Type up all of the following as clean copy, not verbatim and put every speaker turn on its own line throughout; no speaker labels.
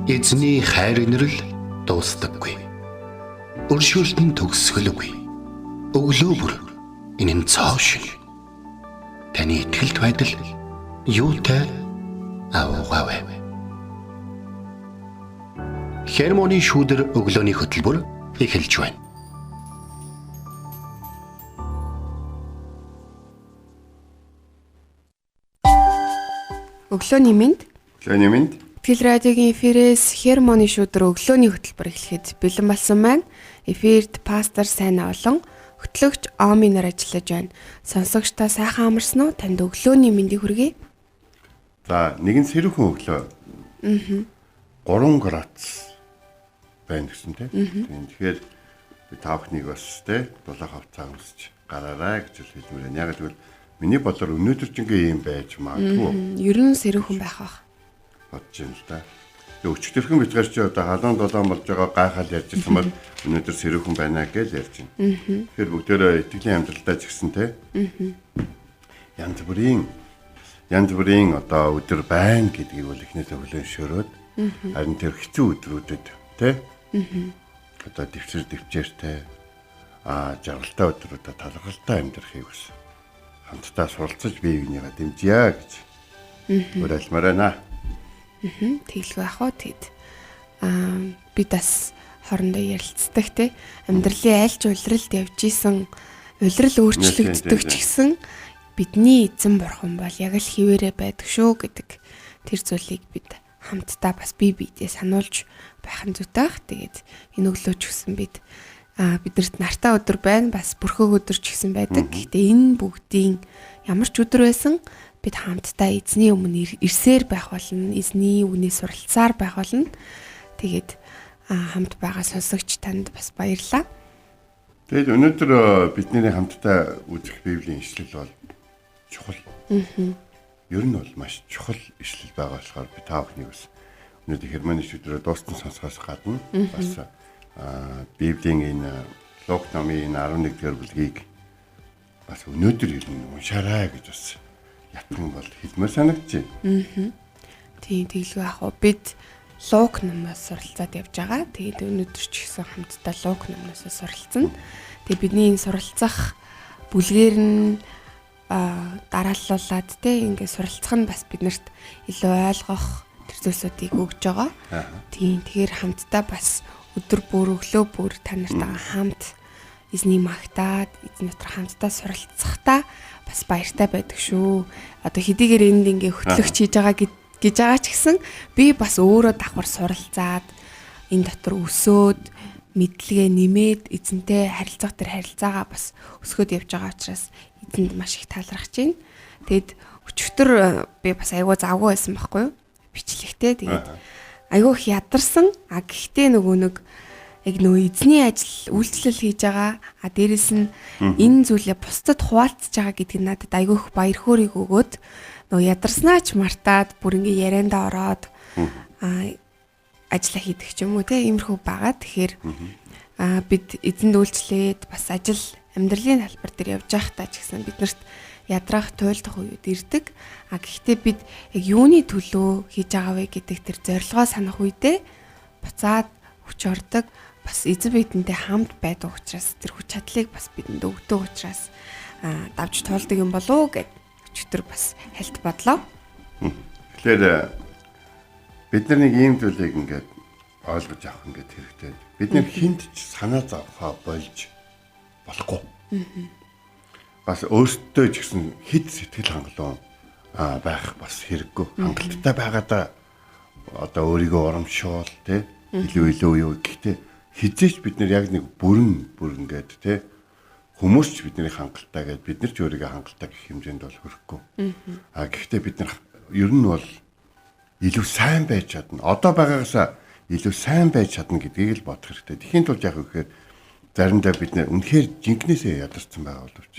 Эзний хайр инрэл дуустдаггүй. Өршөөлт нь төгсгөлгүй. Өглөө бүр энэ нь цоо шиг. Таны итгэлт байдал юутай аваагаав. Хермоны шүүдэр өглөөний хөтөлбөр эхэлж байна.
Өглөөний мэнд.
Өглөөний мэнд.
Итгэл радиогийн эфирээс Хермоны шүүдэр өглөөний хөтөлбөр эхлэхэд бэлэн болсон байна. Эфирд пастор Сайна олон хөтлөгч Оми нар ажиллаж байна. Сонсогчдоо сайхан амарсан уу? Танд өглөөний мэндийг хүргэе.
За, нэгэн сэрүүхэн өглөө. 3 градус байна гэсэн тийм. Тэгэхээр би та бүхнийг бас тийм дулаах хавцаа өмсч гараарай гэж хэлмээр байна. Яг л миний бодлоор өнөөдрчингээ юм байж магадгүй.
Ер нь сэрүүхэн байх бах.
Бодож юм л да. Тэгээ өчтөрхөн битгаар чи одоо халуун долоон болж байгаа гайхал ярьж ирсэн бол өнөөдөр сэрүүхэн байна гэж ярьж байна. Тэгэхээр бүгдээрээ итгэлийн амьдралдаа ч гэсэн тийм. Янз бүрийн одоо өдөр байна гэдгийг бол эхнээсээ хүлээн зөвшөөрөөд харин тэр хэцүү өдрүүдэд тийм. Одоо дэвчээртэй жаргалтай өдрүүдэд талархалтай амьдрахыг бас хамтдаа суралцаж бие бинийгаа дэмжье гэж уриалмаар байна.
Тэглэх байх уу тэгэд. Би бас хоорондоо ярилцдаг те. Амьдралын аль ч улиралд явж исэн улирал өөрчлөгддөг ч гэсэн бидний эзэн бурхан бол яг л хിവэрэ байдаг шүү гэдэг тэр зүйлийг бид хамтдаа бас бие биедээ сануулж байх нь зүйтэй бах. Тэгээд энэ өглөө ч гэсэн биднэрт нартай өдөр байна, бас бүрхэг өдөр ч гэсэн байдаг. Гэхдээ энэ бүгдийн ямар ч өдөр байсан бид хамтдаа эзний өмнө ирсээр байх болно, эзний үгнээ суралцаар байх болно. Тэгээд хамт байгаа сонсогч танд бас баярлалаа.
Тэгээд өнөөдөр бидний хамтдаа үзэх Библийн ишлэл бол чухал. Ер нь бол маш чухал ишлэл байгаа болохоор би та бүхнийг бас өнөөдөр Хермоны шүдрээр дуустан сонсохоос гадна бас Библийн энэ Лук номын 11-р бүлгийг бас өнөөдөр ер нь уншаарай гэж бас ятган бол хэлмээр санагдчих.
Тийм тэглэв яах вэ? Бид Лук номоос суралцаад явж байгаа. Тэгээд өнөөдөр ч гэсэн хамтдаа Лук номоос суралцсан. Тэгээд бидний энэ суралцах бүлгээр нь дарааллуулад ингээд суралцах нь бас биднэрт илүү ойлгох тэр зүйлсүүдийг өгж байгаа. Тийм тэгэхээр хамтдаа бас өдөр бүр өглөө бүр та нартайгаа хамт эзний магтаад эзний дотор хамтдаа суралцахдаа бас баяртай байдаг шүү. Одоо хэдийгээр энд ингээ хөтлөгч хийж байгаа гэж байгаа ч гэсэн би бас өөрөө давхар суралцаад энэ дотор өсөөд мэдлэгээ нэмээд эзэнтэй харилцах тэр харилцаагаа бас өсгөөд явж байгаа учраас эзэнд маш их талархаж байна. Тэгэд өчигдөр би бас айгүй завгүй байсан байхгүй юу? Бичлэгтэй тэгээд айгүй их ядарсан. Гэхдээ нөгөө эзний ажил үйлчлэл хийж байгаа. Дээрэс нь энэ зүйлээ бусдад хуваалцаж байгаа гэдэг нь надад айгүй их баяр хөөргийг өгөөд нөгөө ядарснаач мартаад бүр ингээ яриандаа ороод ажилла хийдэг ч юм уу иймэрхүү байгаа. Тэгэхээр бид эзэнд үйлчлээд бас ажил амьдралын талбар дээр явж байхдаа ч гэсэн биднэрт ядрах туйлдах үед ирдэг. Гэхдээ бид яг юуны төлөө хийж байгаа вэ гэдэг тэр зорилгоо санах үедээ буцаад хүч ордог. Бас эзэн бидэндээ хамт байдаг учраас тэр хүч чадлыг бас бидэнд өгдөг учраас давж туулдаг юм болов уу гэж өчтөр бас хальт бодлоо.
Тэгэхээр бид нар нэг ийм зүйлийг ингээд ойлгож авах ингээд хэрэгтэй. Бид нар хинт ч санаа зовхоо болж болохгүй. Бас өөртөө ч гэсэн хэд сэтгэл хангалуун байх бас хэрэггүй. Хангалттай байгаадаа одоо өөрийгөө урамшуул илүү юу гэхдээ хизээч бид нар яг нэг бүрэн гээд хүмүүс ч бидний хангалттай гээд бид нар ч өөрийгөө хангалттай гэх хэмжээнд бол хүрэхгүй. Гэхдээ бид нар ер нь бол илүү сайн байж чадна. Одоо байгаагаас илүү сайн байж чадна гэдгийг л бодох хэрэгтэй. Тэхийн тулд яг үхээр заримдаа бид нэр үнэхээр жинкнээсээ ядарсан байгаа боловч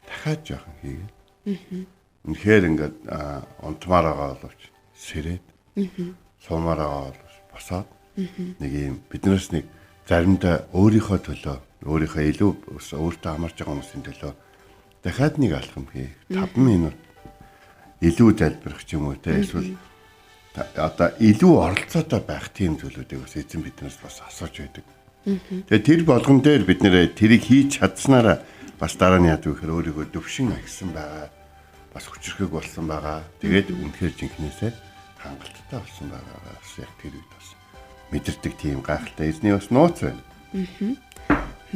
дахиад жоохон хийгээд үнэхээр ингээд унтмаар байгаа боловч сэрээд суумаар байгаа боловч босоод нэг юм биднээс нэг заримдаа өөрийнхөө төлөө өөрийнхөө илүү өөртөө амарч байгаа хүмүүсийн төлөө дахиад нэг алхам хий 5 минут илүү залбирах ч юм уу те эсвэл одоо илүү оролцоотой байх тийм зүйлүүдийг бас эзэн биднээс бас асууж байдаг. Тэгээ тэр болгон дээр бид нэр тэрийг хийж чадсанараа бас дараа нь яадаг гэхээр өөрийгөө төвшин агсан байгаа. Бас хүчрхэг болсон байгаа. Тэгээд үнэхээр жинхнээсээ хангалттай болсон байгаа. Бас яг тэр үед бас мэдэрдэг тийм гайхалтай эзний бас нууц байна.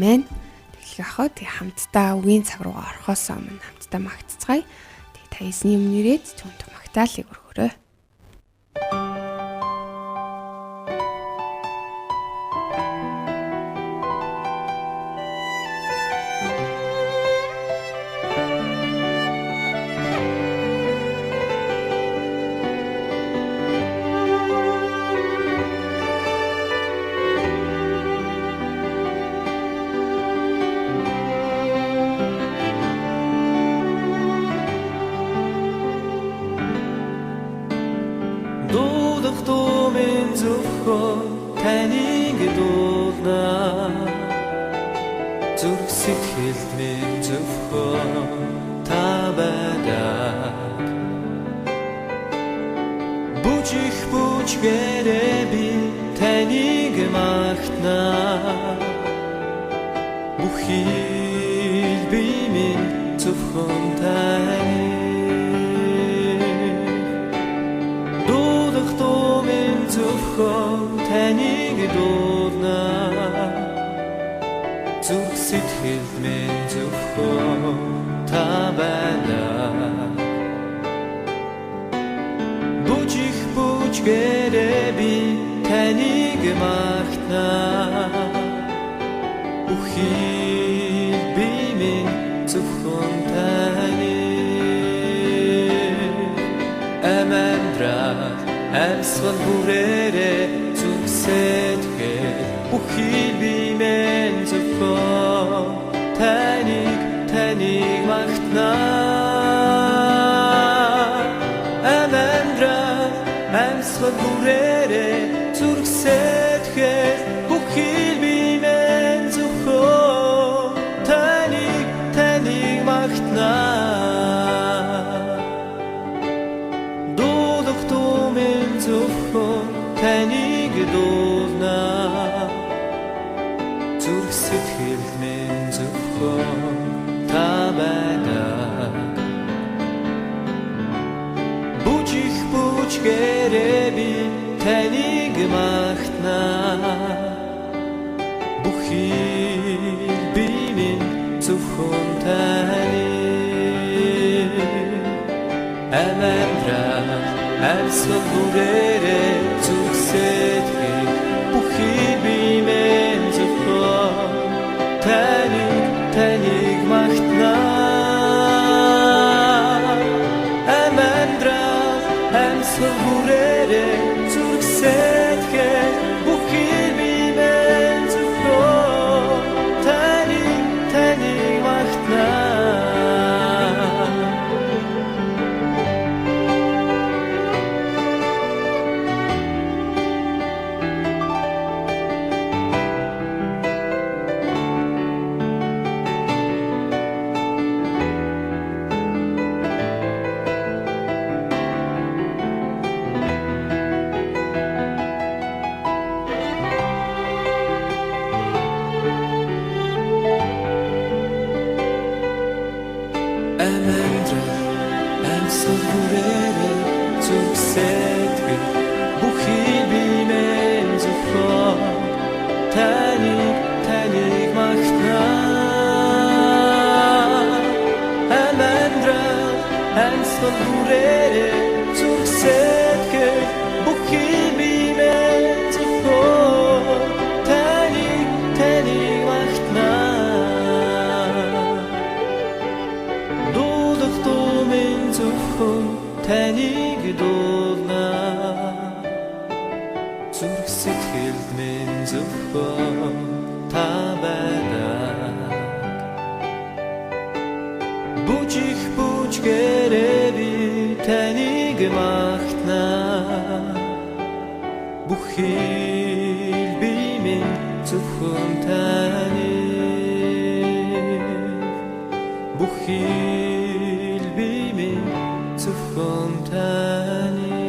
Мэн тэгэл яхаа тэг хамтдаа үгийн цаг руугаа орохоос өмнө хамтдаа магтцгаая. Тэг та эзний өмнөрөөд түүнд магтаалыг өргөрөө.
Таныг дуулнаа зүрх сэтгэлд минь зөвхөн та байдаг бүжих бүжгээрээ би таныг магтнаа бүхий би минь зөвхөн таны дуулах дуу минь зөвхөн таныг дуулнаа зүрх сэтгэлд минь зөвхөн та байдаг бүжих бүжгээрээ би таныг магтнаа бүхий би минь зөвхөн таны амандра амьсгал хүрээрээ сэтгэл бүхий би минь зөвхөн таныг магтнаа амандра амьсгал хүрээрээ зүрх сэтгэл бүхий би минь зөвхөн таныг магтнаа дуулах дуу минь зөвхөн таныг дуулнаа зүрх сэтгэлд минь зөвхөн та байдаг бүжих бүжгээрээ би таныг магтнаа бүхий би минь зөвхөн таны амандра амьсгал хүрээрээ зүрх сэтгэл бүхий би минь зөвхөн таныг магтнаа амандра амьсгал хүрээрээ зүрх сэтгэл бүхий би минь зөвхөн таныг магтнаа таныг дуулнаа зүрх сэтгэлд минь зөвхөн та байдаг бүжих бүжгээрээ би таныг магтнаа бүхий би минь зөвхөн таны бүхий би минь зөвхөн таны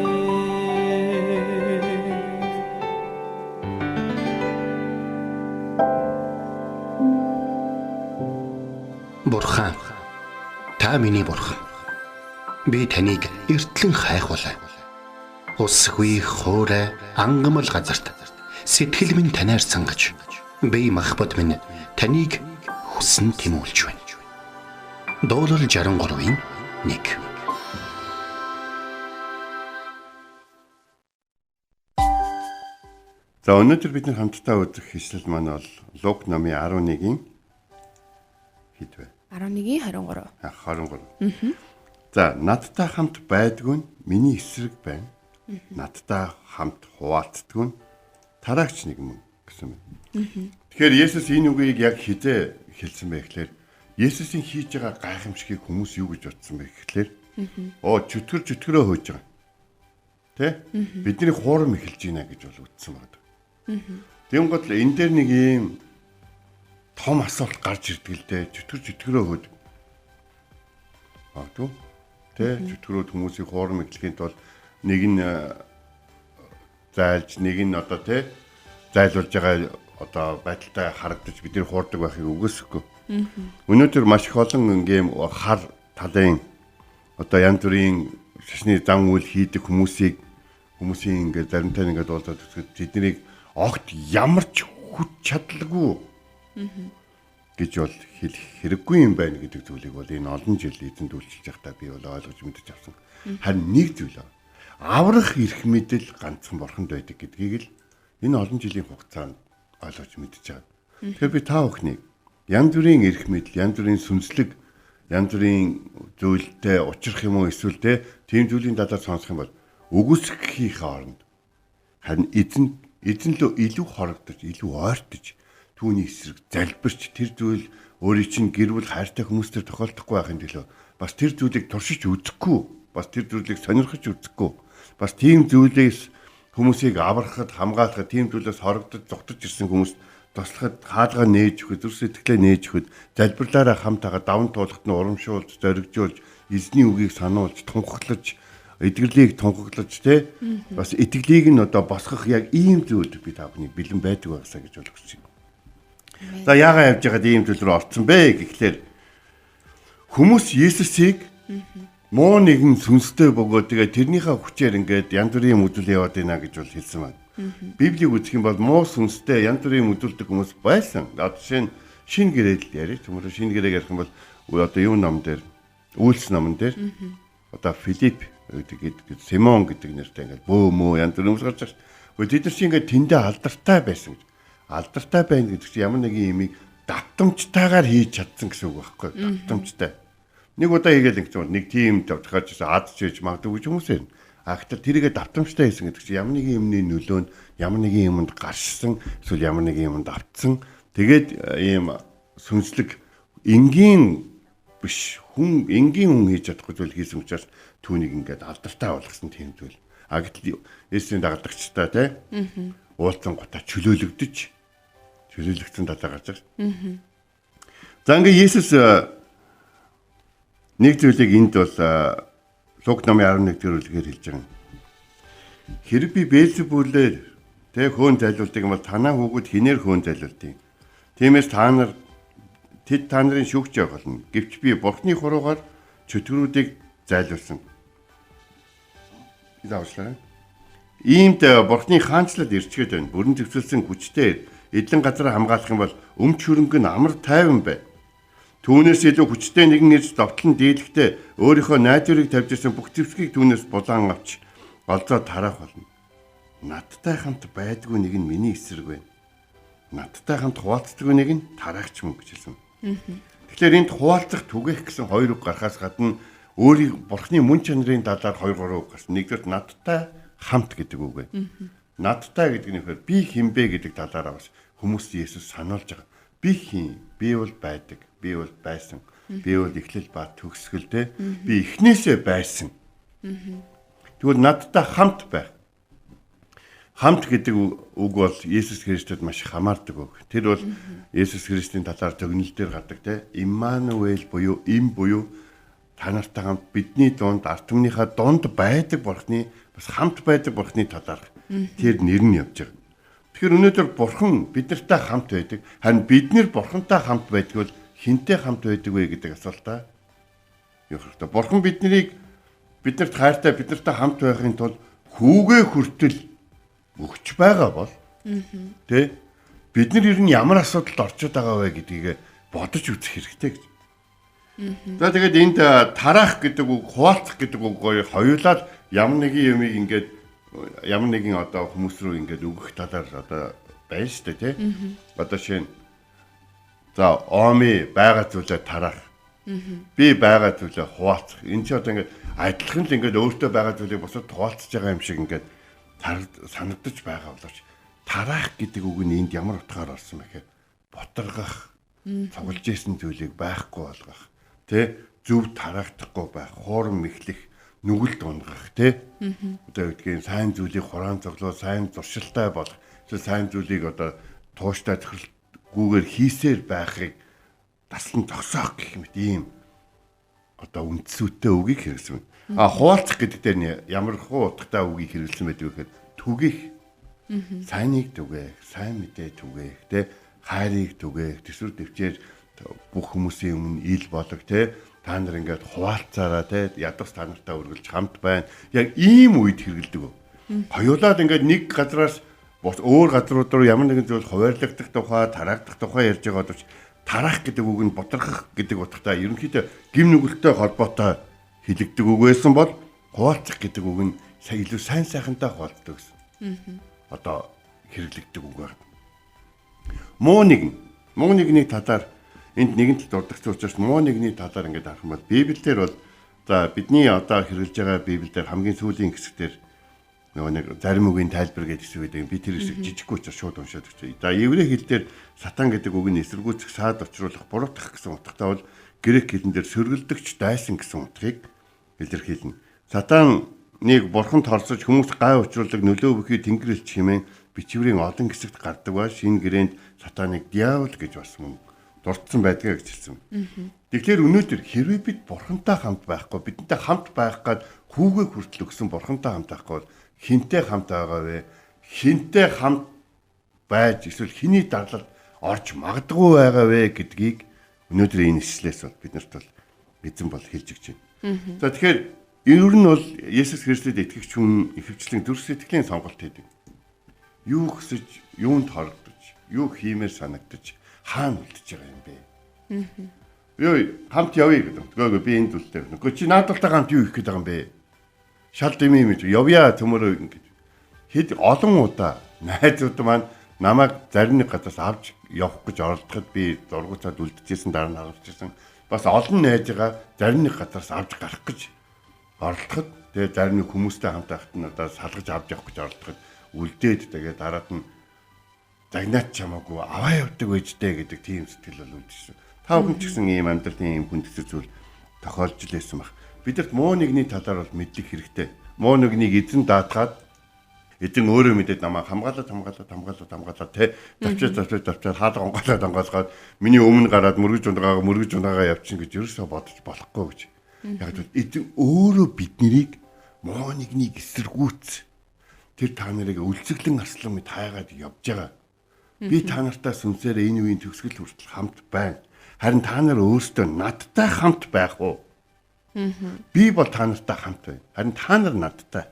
миний бурхан. Би таныг эртлэн хайхвалаа. Усгүй хоорой ангамл газарт сэтгэл минь танаар сангаж би махбат минь таныг хүсн тэмүүлж байна. Дуурал 63-ийн 1.
За өнөөдөр бид хамтдаа үзэх хэсэл маань бол Лук номын 11-ийн хэд вэ?
11-ийн 23.
23. За надтай хамт байдгүй нь миний эсрэг байна. Надтай хамт хуваалцдгүй нь тараагч нэг мөн гэсэн юм. Тэгэхээр Есүс энэ үгийг яг хизээ хэлсэн бэ гэхээр Есүсийн хийж байгаа гайхамшигыг хүмүүс юу гэж бодсон бэ гэхээр чөтгөрөө хөөж байгаа. Тэ? Бидний хуурам эхэлж байна гэж бол үтсэн байна. Тэгм гол энэ дээр нэг юм том асуулт гарч ирдэг л дээ. Чөтгөрөө хөөд. Агтуу. Тэ? Чөтгөрөөд хүмүүсийн хуурам эхлэхэд бол нэг нь зайлж, нэг нь одоо тэ зайлуулж байгаа одоо байдалтай харагдаж бидний хуурдаг байхыг үгүйсэхгүй. Өнөөдөр маш их олон ингээм хар талын одоо янз бүрийн шашны зам үйл хийдэг хүмүүсийн ингээд заримтай ингээд уулзаад үзэхэд тэднийг огт ямар ч хүч чадалгүй гэж бол хэлэх хэрэггүй юм байна гэдэг зүйлийг бол энэ олон жил эзэнд үйлчилж байхдаа би бол ойлгож мэдэж авсан. Харин нэг зүйл аврах эрх мэдэл ганцхан бурханд байдаг гэдгийг л энэ олон жилийн хугацаанд ойлгож мэдэж байгаа. Тэгэхээр би та бүхнийг янз бүрийн эрх мэдэл, янз бүрийн сүнслэг, янз бүрийн зүйлтэй учрах юм уу эсвэл тийм зүйлийн талаар сонсох юм бол үгүйсгэхийн оронд харин эзэн лөө илүү хорогдож, илүү ойртож түүний эсрэг залбирч тэр зүйл өөрийн чинь гэр бүл хайртай хүмүүстээр тохиолдохгүй байхын төлөө бас тэр зүйлийг туршиж үзэхгүй, бас тэр зүйлийг сонирхож үзэхгүй, бас тийм зүйлээс хүмүүсийг аврахад, хамгаалахад, тийм зүйлээс хорогдож, зүгтж ирсэн хүмүүст туслахад хаалгаа нээж өгөхөд, зүрх сэтгэлээ нээж өгөхөд, залбирлаараа хамтаага даван туулахад нь урамшуулж, зоригжуулж, эзний үгийг сануулж, тунхаглаж, эдгэрлийг тунхаглаж бас итгэлийг нь одоо босгох яг ийм зүйл би та бүхний бэлэн байдаг байгаасаа гэж ойлгож байна. За яагаад явж байгаад ийм зүйл рүү орсон бэ гэхлээр хүмүүс Есүсийг муу нэгэн сүнстэй бөгөөд тэгээ тэрнийхээ хүчээр ингээд янз бүрийн мэдүүл яваад байна гэж бол хэлсэн байна. Библийг үзэх юм бол муу сүнстэй янз бүрийн мэдүүлдэг хүмүүс байсан. Одоо жишээ нь шинэ гэрэл ярив. Төмөр шинэ гэрээг ярих юм бол одоо юу ном дээр Үйлс номон дээр одоо Филипп гэдэг Симон гэдэг нэртэй ингээд бөө мөө янз бүрийн хүмүүс гарч байгаа. Тэд нар чинь ингээд тэндээ алдартай байсан гэж. Алдартай байна гэдэг чинь ямар нэгэн юмыг давтамжтайгаар хийж чадсан гэсэн үг байхгүй юу? Давтамжтай. Нэг удаа хийгээл ингэсэн нэг тим тохиолж ад чийж магадгүй гэж хүмүүс юм. Гэхдээ тэрийгэ давтамжтай хийсэн гэдэг чинь ямар нэгэн юмны нөлөөнд ямар нэгэн юмд гаршсан эсвэл ямар нэгэн юмд автсан. Тэгээд ийм сүнслэг энгийн биш энгийн хүн хийж чадахгүй зүйл хийсэн учраас түүнийг ингээд алдартай болгосон тийм зүйл. Гэтэл Есүсийн дагалдагчтай тий уулзсан гутаа чөлөөлөгдсөн талаа гарч байгаа. За ингээд Есүс нэг зүйлийг энд бол Лук номын 11 дэх бүлгээр хэлж байгаа. Хэрэг би Беэлзебулээр хөөн зайлуулдаг юм бол танаа хүүгүүд хинээр хөөн зайлуулдаг. Тиймээс та нарын шүүгч явах болно. Гэвч би Бурхны хуруугаар чөтгөрүүдийг зайлуулсан. Заавчлаа. Иймд Бурхны хаанчлал ирчгээд байна. Бүрэн зэвсэлсэн хүчтэй эдлэн газар хамгаалах юм бол өмч хөрөнгө нь амар тайван байна. Түүнээс илүү хүчтэй нэгэн ирж довтлон дийлэхдээ өөрийнхөө найдварыг тавьж ирсэн бүх зэвсгийг түүнээс булаан авч олзоод тараах болно. Надтай хамт байдгүй нэг нь миний эсрэг байна. Надтай хамт хуваалцдаггүй нэг нь тараагч мөн гэж хэлсэн. Тэгэхээр энд хуваалцах түгээх гэсэн хоёр үг гарахаас гадна өөрийн Бурхны мөн чанарын талаар 2-3 үг гарсан. Нэгдүгээр надтай хамт гэдэг үг байна. Надтай гэдэг нь би хинбэ гэдэг талаараа бас хүмүүс Есүс сануулж байгаа. Би хин? Би бол байдаг. Би бол байсан. Би бол эхлэл ба төгсгөл би эхнээсээ байсан. Тэгвэл надтай хамт байх. Хамт гэдэг үг бол Есүс Христэд маш хамаардаг үг. Тэр бол Есүс Христийн талаар зөгнөлтөөр гардаг Иммануэль буюу им буюу та нартай хамт бидний дунд ард түмнийхээ дунд байдаг Бурхны бас хамт байдаг Бурхны талаар тэр нэр нь явж байгаа. Тэгэхээр өнөөдөр Бурхан биднэртэй хамт байдаг. Харин бид нэр Бурхантай хамт байдаг бол хинтэй хамт байдаг вэ гэдэг асуултаа явах хэрэгтэй. Бурхан биднэрт хайртай, биднэртэй хамт байхын тулд хүүгээ хүртэл өгч байгаа бол тэ бид нар ер нь ямар асуудалд орчод байгаа вэ гэдгийг бодож үзэх хэрэгтэй гэж. За тэгээд энд тараах гэдэг үг, хуваалцах гэдэг үг хоёулаад ямар нэгэн юмыг ингээд ямар нэгэн одоо хүмүүс рүү ингээд өгөх талаар одоо байна шүү дээ тий. Одоо шинэ за ооми байгаа зүйлээ тараах. Би байгаа зүйлээ хуваалцах. Энэ ч одоо ингээд адилхан л ингээд өөртөө байгаа зүйлийг бусад хуваалцаж байгаа юм шиг ингээд санагдаж байгаа боловч тараах гэдэг үг нь энд ямар утгаар орсон бэ гэхээр ботаргах, цуглаж исэн зүйлийг байхгүй болгох. Тэ зөв тарахдахгүй байх, хуурам мэхлэх, нүгэлд унгах тий. Одоо гэдгийг сайн зүйлийг хураан цуглуул, сайн зуршилтай болох, сайн зүйлийг одоо тууштай тохиролгүйгээр хийсээр байхыг таслан зогсоох гэх мэт ийм одоо үндсүүтэй үгийг хэрэглэсэн. Хуваалцах гэдэг дээр ямар хуу утгатай үгийг хэрэглэсэн байдаг вэ гэхээр түгэх, сайныг түгээх, сайн мэдээ түгээх, тэ хайрыг түгээх, төсвөр төвчээр бүх хүмүүсийн өмнө ил болог те та нар ингээд хуваалцаараа те ядус та нартай үргэлж хамт байна. Яг ийм үед хэрэгэлдэг. Хоёулаад ингээд нэг газраас өөр газрууд руу ямар нэгэн зүйл хуваарлагдах тухай, тараагдах тухай ярьж байгаа боловч тараах гэдэг үг нь бодрох гэдэг утгатай ерөнхийдөө гим нүгэлтэй холбоотой хэлэгдэг үг байсан бол хуваалцах гэдэг үг нь илүү сайн сайхантай хуваалцдаг гэсэн. Одоо хэрэглэгдэг үг байна. Муу нэгний талаар энд нэгэн тал дурдгч учраас муу нэгний талаар ингээд харах юм бол Библиэлд бол за бидний одоо хэрэгжилж байгаа Библиэлд хамгийн сүүлийн хэсгээр нөгөө нэг зарим үгийн тайлбар гэдэг хэсэг байдаг. Би тэр хэсэг жижиггүй учраас шууд уншаад өгчээ. За еврей хэл дээр сатан гэдэг үг нь эсэргүүцэх, саад учруулах, буруутгах гэсэн утгатай бол грек хэлэн дээр сөргөлдөгч, дайсан гэсэн утгыг илэрхийлнэ. Сатаныг бурханд хорсож хүмүүст гай учруулдаг нөлөө бүхий тэнгэрэлч хэмээн бичвэрийн олон хэсэгт гардаг ба шинэ гэрээнд сатаныг диавол гэж бас мөн дурдсан байдгаа гэж хэлсэн. Тэгэхээр өнөөдөр хэрвээ бид бурхантай хамт байхгүй, бидэнтэй хамт байх гад хүүгээ хүртэл өгсөн бурхантай хамт байхгүй бол хинтээ хамт байгаа вэ? Хинтээ хамт байж эсвэл хиний дарлалд орж магадгүй байгаа вэ гэдгийг өнөөдөр энэ ишлээс бол бид нарт бол эзэн бол хэлж өгч байна. За тэгэхээр ер нь бол Есүс Христэд итгэгч хүн ихэвчлэн зүрх сэтгэлийн сонголт хийдэг. Юу хүсэж, юунд хорогдож, юу хиймээр санагдаж, хаана үлдэж байгаа юм бэ? Юу хамт явъя гэдэг. Гөө би энд үлдээ. Гөө чи наадвалтай хамт юу хийх гээд байгаа юм бэ? Шал дэмий мэж явъя төмөрөө ингэж. Хэд олон удаа найзууд маань намайг зарим нэг газраас авч явах гэж оролдоход би зургуутаад үлдэжсэн дараа нь харагдчихсан. Бас олон найзгаа зарим нэг газраас авч гарах гэж оролдоход тэгээ зарим нэг хүмүүстэй хамт байхад нь одоо салгаж авч явах гэж оролдоход үлдээд тэгээ дараад нь загнаач чамаагүй аваа явдаг байжтэй гэдэг тийм сэтгэл бол үүдсэн. Та бүхэн ч гэсэн ийм амьдралын ийм хүндэтгэл зүйл тохиолж лээсэн баг. Бидэрт муу нэгний талаар бол мэдлэг хэрэгтэй. Муу нэгнийг эзэн даатгаад эзэн өөрөө мэдээд намайг хамгаалаад тэ давчаад хаалга онгоолоод миний өмнө гараад мөргөж ундаагаа явчихна гэж ерөөсөө бодож болохгүй гэж. Яг л эзэн өөрөө биднийг муу нэгнийг эсэргүүц. Тэр та нарыг үлцэглэн арслан мэд хайгаад явж байгаа. Би та нартай сүнсээр энэ үеийн төгсгөл хүртэл хамт байна. Харин та нар өөрсдөө надтай хамт байх уу? Би бол та нартай хамт байна. Харин та нар надтай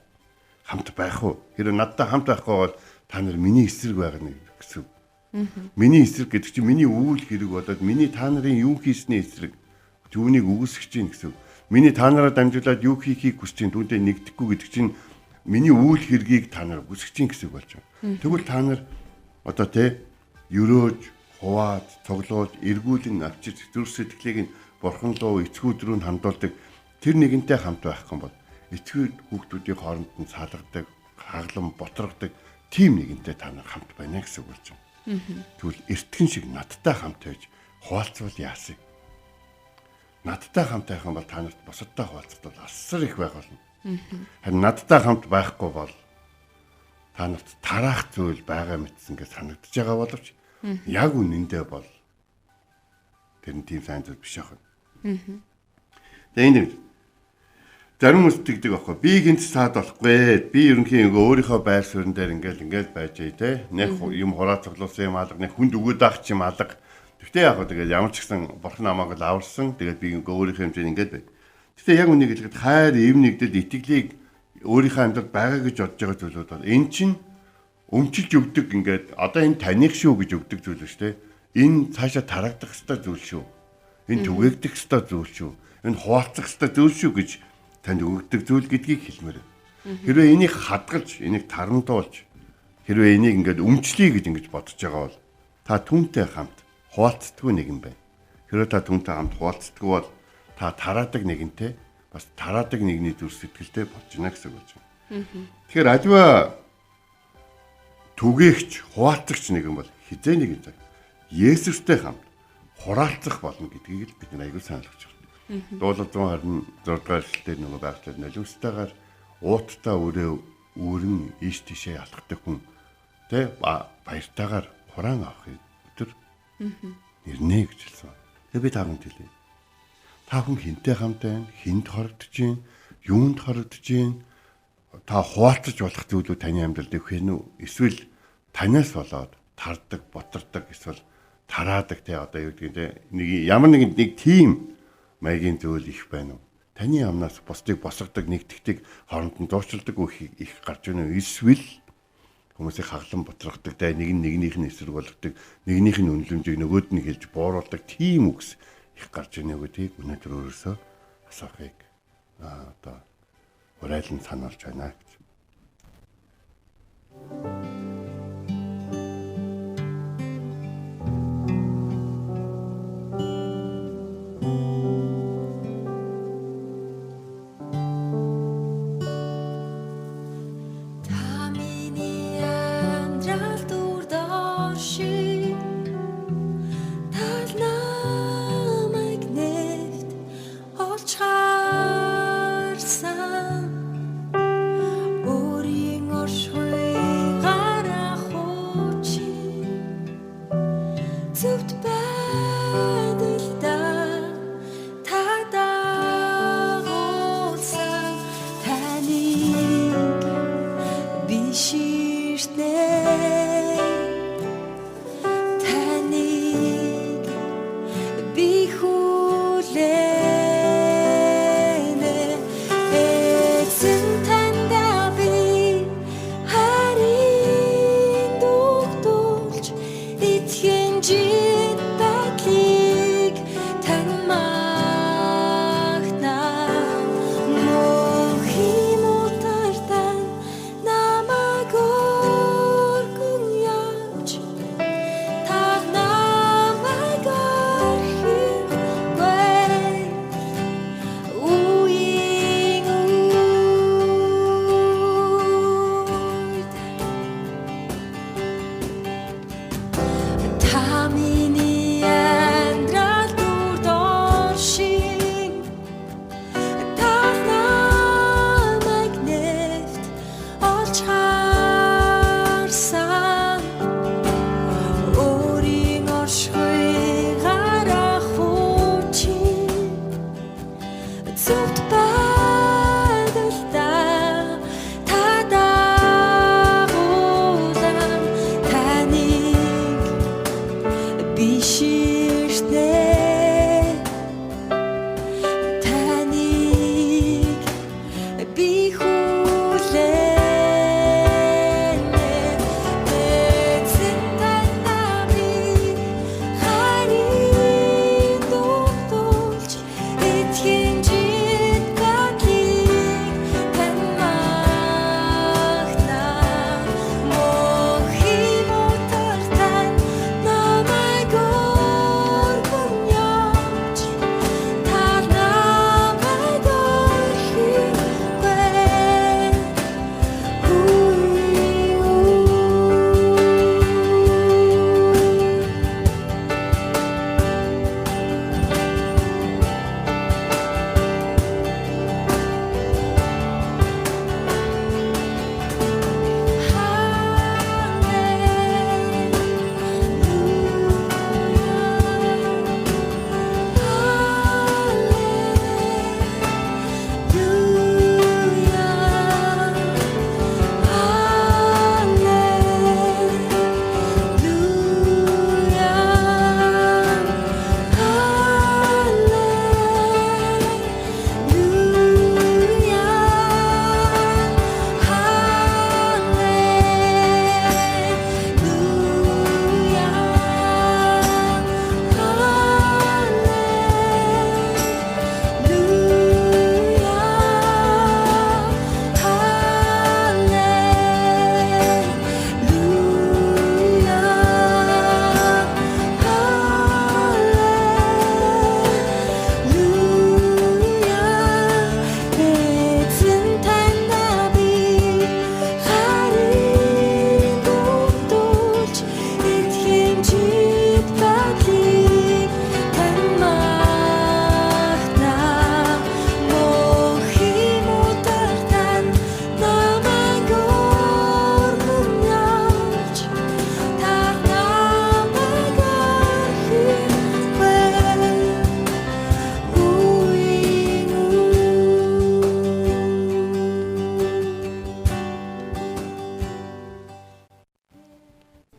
хамт байх уу? Хэрэв надтай хамт байхгүй бол та нар миний эсрэг байгаа нэг гэсэн. Миний эсрэг гэдэг чинь миний үйл хэрэг болоод миний та нарын юу хийсний эсрэг түүнийг үгүйсгэж чинь гэсэн. Миний та нараа дамжуулаад юу хийхийг хүсэж чинь түүнтэй нэгдэхгүй гэдэг чинь миний үйл хэргийг та нар үгүйсгэж чинь гэсэн болж байна. Тэгвэл та нар одоо ерөөж, хуваад, цуглуулж, эргүүлэн авчиж зүрх сэтгэлийг нь бурхан руу эцгүүд рүү хандуулдаг тэр нэгэнтэй хамт байх юм бол эцгүүд хүүхдүүдийн хооронд нь салгадаг, хаглан ботрогдаг тийм нэгэнтэй та нар хамт байна гэсэн үг болж байна. Тэгвэл эртхэн шиг надтай хамт байж хуваалцвал яасан? Надтай хамт байх юм бол та нарт бусадтай хуваалцах бол асар их байх болно. Харин надтай хамт байхгүй бол та нарт тараах зүйл байгаа мэтсэн гэж санагдаж байгаа боловч яг үнэндээ бол тэр нь тийм сайн зүйл биш аа. Тэгээ энэ зарим хүмүүс тэгдэг аахгүй. Би гинт саад болохгүй. Би ерөнхийн өөрийнхөө байр суурин дээр ингээл байж те. Нэг юм хураа цуглуулсан юм алга, нэг хүнд өгөөд авах юм алга. Тэгтээ яг тэгээд ямар ч гэсэн бурхан намайг л аварсан. Тэгээд би өөрийнхөө хэмжээнд ингээд бай. Гэтэ яг үнийг хэлэхэд хайр, эв нэгдэл, итгэлийг өөрийнхөө амьдралд байгаа гэж бодож байгаа зүйлүүд бол эн чинь өмчилж өгдөг ингээд одоо энэ таних шүү гэж өгдөг зүйл шүү дээ. Энэ цаашаа тарагдах ёстой зүйл шүү. Энэ түгээгдэх ёстой зүйл шүү. Энэ хуваалцах ёстой зүйл шүү гэж танд өгдөг зүйл гэдгийг хэлмээр. Хэрвээ энийг хадгалж, энийг тарамдуулж, хэрвээ энийг ингээд өмчлөе гэж ингэж бодож байгаа бол та түнтэй хамт хуваалцдаггүй нэг юм байна. Хэрвээ та түнтэй хамт хуваалцдаггүй бол та тараадаг нэгэнтэй бас тараадаг нэгний зүрх сэтгэлтэй болж байна гэсэн үг байна. Тэгэхээр аливаа түгээгч, хуваалцагч нэгэн бол хизээ нэгэн цаг Есүстэй хамт хураалцах болно гэдгийг л бид аягүй санал болгож байна. Дуулал 126 дугаар эшлэлээр нөгөө байгууллагад нулимстайгаар ууттай өрөн ийш тийшээ алхдаг хүн тэ баяртайгаар хураан авахыг өдөр нэрнэ гэж хэлсэн. Тэгээ би таахан хэлээ. Та хүн хинтэй хамт байна, хинд хорогдож байна, юунд хорогдож байна. Та хуваалцаж болох зүйлүүд таны амьдралд өгөх нь үү? Эсвэл танаас болоод тардаг, ботардаг, эсвэл тараадаг те одоо юу гэдэг те нэг ямар нэг тийм маягийн зүйл их байна уу? Таны амнаас бусдыг босгодог, нэгтгэдэг, хооронд нь дуучилдаг их гарч байна уу? Эсвэл хүмүүсийг хаглан ботрохдаг, те нэг нь нэгнийх нь эсрэг болгодог, нэгнийх нь үнэлэмжийг нөгөөд нь хэлж бууруулдаг тийм үгс их гарч байна уу гэдгийг өнөөдөр өөрөөсөө асуухыг одоо урайлан сануулж байна гэж.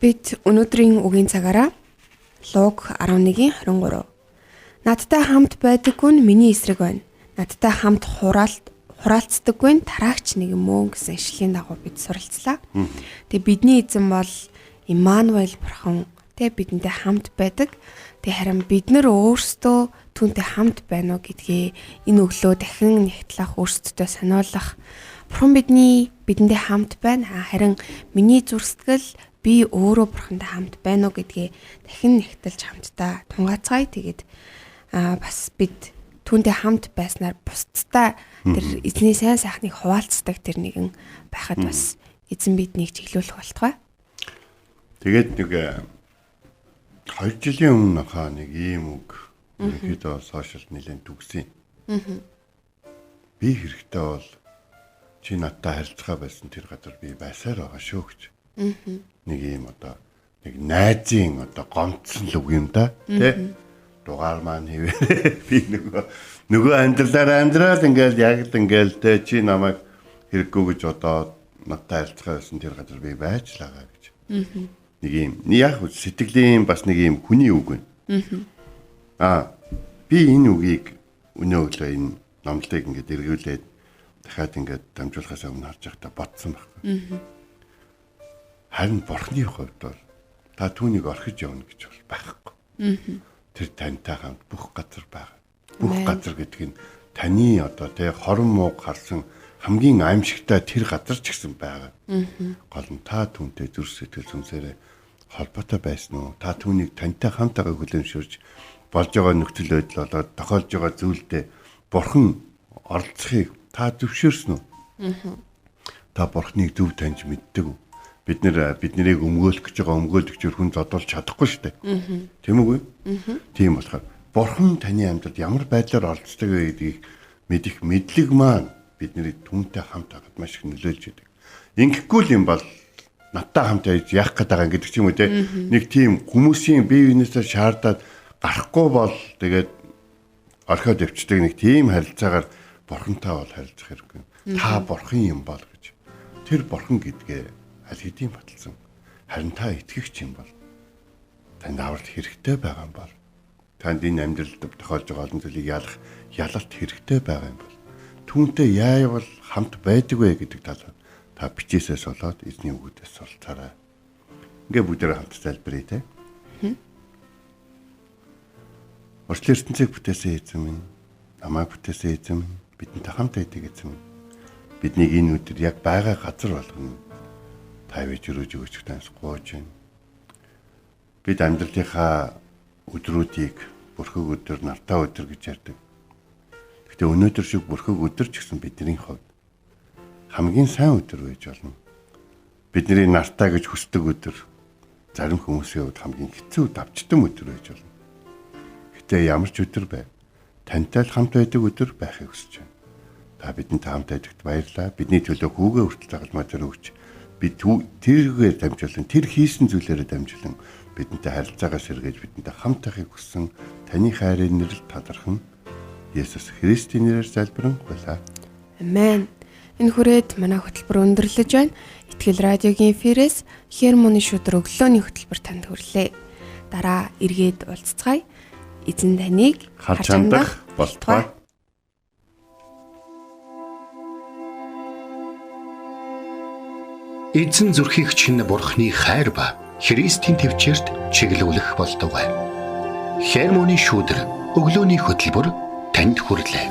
Бид өнөөдрийн үгийн цагаараа Луг 11:23. Надтай хамт байдаггүй нь миний эсрэг байна. Надтай хамт хураалцдаггүй нь тараагч нэг юм уу гэсэн ишлэлийн дагуу бид суралцлаа. Тэгээ бидний эзэн бол Иммануэль бурхан тэ бидэнтэй хамт байдаг. Тэгээ харин бид нар өөрсдөө түүнтэй хамт байна уу гэдгээ энэ өглөө дахин нэгтлэх өөрсдөө сануулах. Бурхан бидэндээ хамт байна. Харин миний зүрстгэл би өөрөө бурхантай хамт байна уу гэдгээ дахин нэгтэлж хамтдаа тунгаацгаая. Тэгээд бас бид түүнтэй хамт байснаар бусдтай тэр эзний сайн сайхныг хуваалцдаг тэр нэгэн байхад бас эзэн биднийг чиглүүлэх болтугай.
Тэгээд нэг 2 жилийн өмнө нэг ийм үг ерөнхийдөө сошиалд нэлээд түгсэн. Би хэрэгтэй бол чи надтай харилцаа байсан тэр газар би байсаар байгаа шүү гэж. Нэг ийм нэг найзын гомдсон л үг юм да. Тэ? Дугаар маань хэвээр би нөгөө амьдралаараа амьдрал ингээл яг л ингээл тэ чи намайг хэрэггүй гэж надтай харилцаа байсан тэр газар би байж л байгаа гэж. Нэг юм яг сэтгэлийн бас нэг юм хүний үг байна. Би энэ үгийг өнөө өглөө энэ номлолыг ингээд эргүүлээд дахиад ингээд дамжуулахаас өмнө харж байхдаа бодсон байхгүй. Харин бурхны хувьд бол та түүнийг орхиж явна гэж бол байхгүй. Тэр тантай хамт бүх газар байгаа. Бүх газар гэдэг нь таны хорон мууг харсан хамгийн аимшигтай тэр газар ч гэсэн байгаа. Гол нь та түүнтэй зүрх сэтгэл зүнсээрээ холбоотой байсан уу? Та түүнийг тантай хамтаага хүлээмжшүүлж болж байгаа нөхцөл байдал болоод тохиолж байгаа зүйлдээ бурхан оролцохыг та зөвшөөрсөн үү? Та бурхныг зөв таньж мэддэг үү? Бид нарыг өмгөөлөх гэж байгаа өмгөөлөгчөөр хүн зодолж чадахгүй шүү дээ. Тийм үгүй? Тийм болохоор бурхан таны амьдралд ямар байдлаар оролцдог вэ гэдгийг мэдэх мэдлэг маань бидний түүнтэй хамт байгаад маш их нөлөөлж идэг. Ингэхгүй л юм бол надтай хамт яах гээд байгаа гэдэг ч юм уу те. Нэг тийм хүмүүсийн бие биенээсээ шаардаад гарахгүй бол тэгээд орхиод өвчдөг нэг тийм харилцаагаар бурхантай бол харилцах хэрэггүй. Та бурхан юм бол гэж. Тэр бурхан гэдгээ аль хэдийн баталсан. Харин та итгэгч юм бол танд аврал хэрэгтэй байгаа юм бол танд энэ амьдралд тохиолж байгаа олон зүйлийг ялалт хэрэгтэй байгаа юм бол түүнтэй яавал хамт байдаг вэ гэдэг талаар та бичээсээс болоод эзний үгүүдээс суралцаарай. Ингээ бүгдээрээ хамт залбирая те. Орчлын ертөнцийг бүтээсэн эзэн минь, намайг бүтээсэн эзэн минь, бидэнтэй хамт байдаг эзэн минь. Биднийг энэ өдөр яг байгаа газар болгоно. Та ивэж өрөөж өгч таньсгууж байна. Бид амьдралынхаа өдрүүдийг бүрхэг өдөр, нартаа өдөр гэж ярьдаг. Гэхдээ өнөөдөр шиг бүрхэг өдөр ч гэсэн бидний хувьд хамгийн сайн өдөр байж болно. Бидний нартаа гэж хүсдэг өдөр зарим хүмүүсийн хувьд хамгийн хэцүү давчдсан өдөр байж болно. Гэтэ ямар ч өдөр бай, тантай хамт байдаг өдөр байхыг хүсэж байна. Та бидэнтэй хамт байдагт баярлалаа. Бидний төлөө хүүгээ хүртэл загалмай дээр өгч бид тэргээр дамжуулан тэр хийсэн зүйлээрээ дамжуулан бидэнтэй харилцаагаа сэргээж бидэнтэй хамт байхыг хүссэн таны хайрын нэрээр талархан Есүс Христийн нэрээр залбирэн гуйлаа. Амен.
Энэ хүрээд манай хөтөлбөр өндөрлөж байна. Итгэл радиогийн эфирээс Хермоны шүдэр өглөөний хөтөлбөр танд хүрлээ. Дараа эргээд уулзцгаая. Эзэн таныг
харж хандах болтугай.
Эзэн зүрхийг чинь бурхны хайр ба Христийн төвчөрт чиглүүлэх болтугай. Хермоны шүдэр өглөөний хөтөлбөр танд хүрлээ.